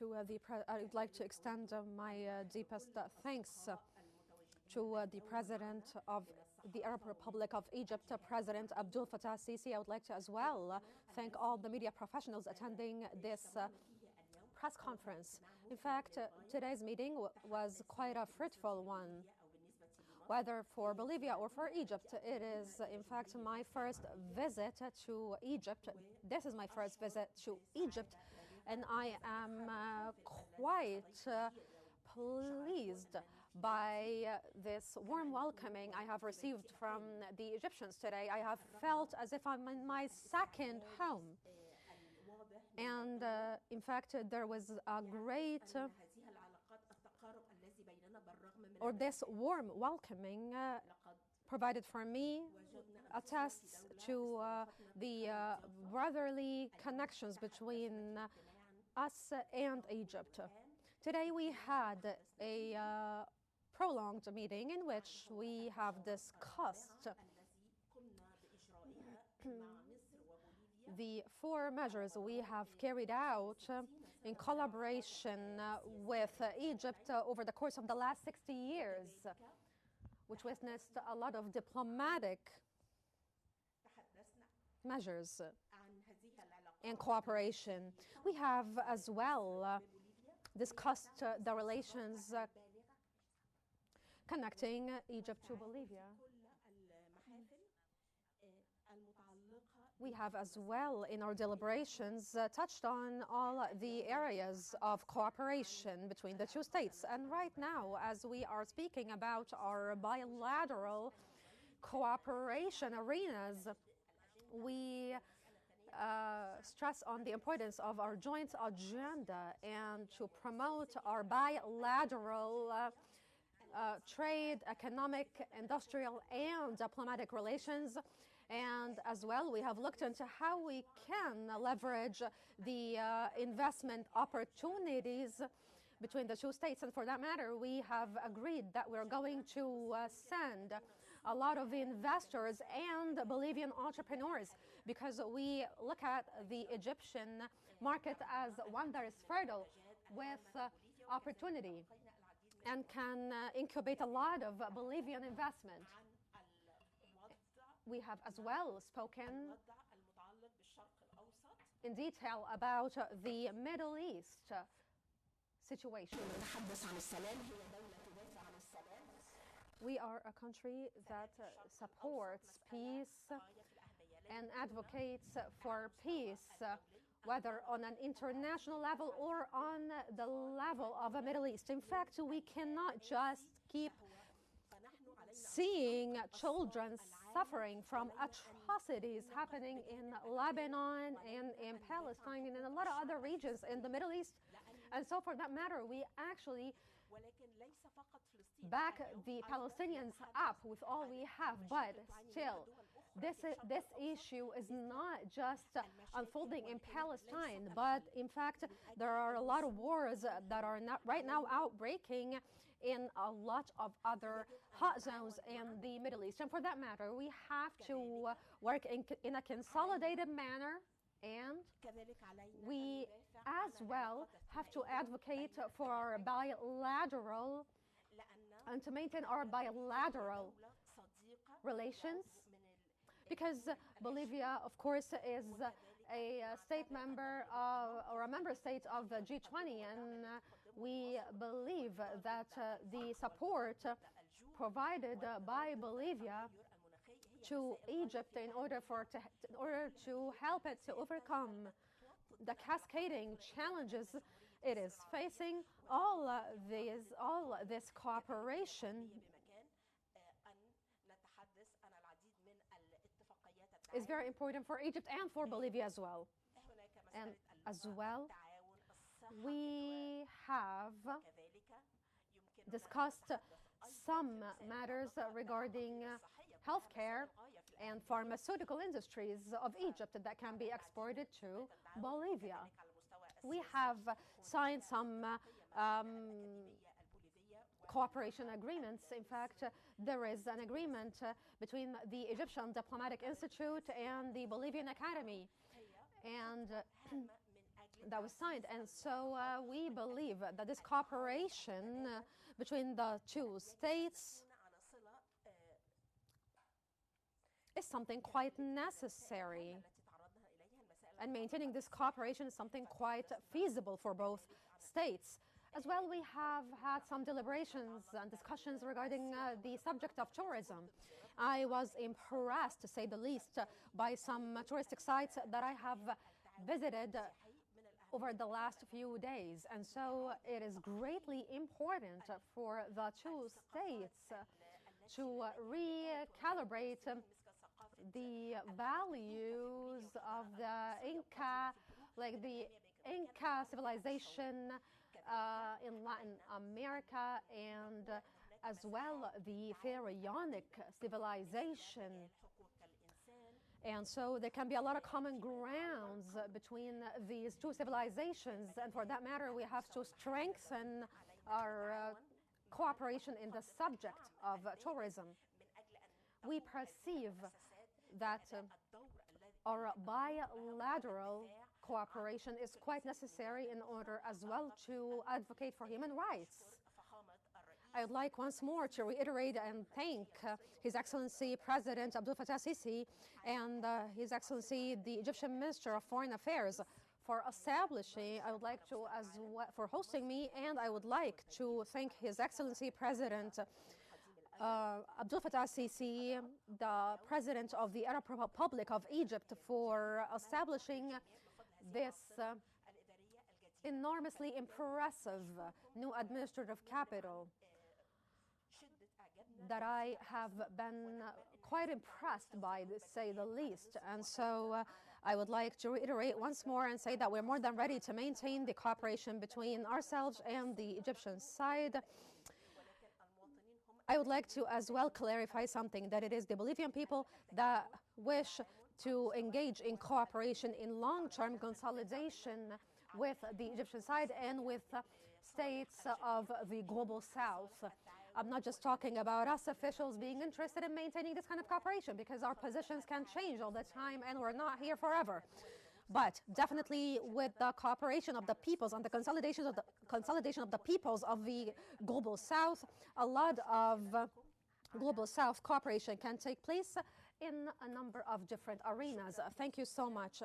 I'd like to extend my deepest thanks to the President of the Arab Republic of Egypt, President Abdul Fattah Sisi. I would like to as well thank all the media professionals attending this press conference. In fact, today's meeting was quite a fruitful one. Whether for Bolivia or for Egypt, it is in fact my first visit to Egypt. This is my first visit to Egypt, and I am quite pleased by this warm welcoming I have received from the Egyptians today. I have felt as if I'm in my second home. And in fact, there was a great, this warm welcoming provided for me attests to the brotherly connections between us and Egypt. Today we had a prolonged meeting in which we have discussed the 4 measures we have carried out in collaboration with Egypt over the course of the last 60 years, which witnessed a lot of diplomatic measures and cooperation. We have as well discussed the relations connecting Egypt to Bolivia. We have as well in our deliberations touched on all the areas of cooperation between the 2 states. And right now, as we are speaking about our bilateral cooperation arenas, we stress on the importance of our joint agenda and to promote our bilateral trade, economic, industrial, and diplomatic relations. And as well, we have looked into how we can leverage the investment opportunities between the 2 states. And for that matter, we have agreed that we're going to send a lot of investors and Bolivian entrepreneurs, because we look at the Egyptian market as one that is fertile with opportunity and can incubate a lot of Bolivian investment. We have as well spoken in detail about the Middle East situation. We are a country that supports peace and advocates for peace, whether on an international level or on the level of the Middle East. In fact, we cannot just keep seeing children suffering from atrocities happening in Lebanon and in Palestine and in a lot of other regions in the Middle East. And so for that matter, we actually back the Palestinians up with all we have, but still, this issue is not just unfolding in Palestine, but in fact, there are a lot of wars that are not right now outbreaking in a lot of other hot zones in the Middle East. And for that matter, we have to work in a consolidated manner. And we as well have to advocate for our bilateral and to maintain our bilateral relations, because Bolivia, of course, is a state member or a member state of the G20, and we believe that the support provided by Bolivia to Egypt in order to help it to overcome the cascading challenges it is facing, all this cooperation is very important for Egypt and for Bolivia as well. And as well, we have discussed some matters regarding healthcare and pharmaceutical industries of Egypt that can be exported to Bolivia. We have signed some cooperation agreements. In fact, there is an agreement between the Egyptian Diplomatic Institute and the Bolivian Academy. And that was signed. And so we believe that this cooperation between the two states is something quite necessary. And maintaining this cooperation is something quite feasible for both states. As well, we have had some deliberations and discussions regarding the subject of tourism. I was impressed, to say the least, by some touristic sites that I have visited over the last few days. And so it is greatly important for the two states to recalibrate the values of the Inca, like the Inca civilization in Latin America, and as well the pharaonic civilization. And so there can be a lot of common grounds between these two civilizations, and for that matter we have to strengthen our cooperation in the subject of tourism. We perceive that our bilateral cooperation is quite necessary in order as well to advocate for human rights. I would like once more to reiterate and thank His Excellency President Abdel Fattah Sisi and His Excellency the Egyptian Minister of Foreign Affairs for establishing, I would like to as well, for hosting me, and I would like to thank His Excellency President Abdel Fattah Sisi, the President of the Arab Republic of Egypt, for establishing this enormously impressive new administrative capital that I have been quite impressed by, to say the least. And so I would like to reiterate once more and say that we're more than ready to maintain the cooperation between ourselves and the Egyptian side. I would like to as well clarify something, that it is the Bolivian people that wish to engage in cooperation in long-term consolidation with the Egyptian side and with states of the global south. I'm not just talking about us officials being interested in maintaining this kind of cooperation, because our positions can change all the time and we're not here forever. But definitely with the cooperation of the peoples and the consolidation of the peoples of the global south, a lot of global south cooperation can take place in a number of different arenas. Thank you so much.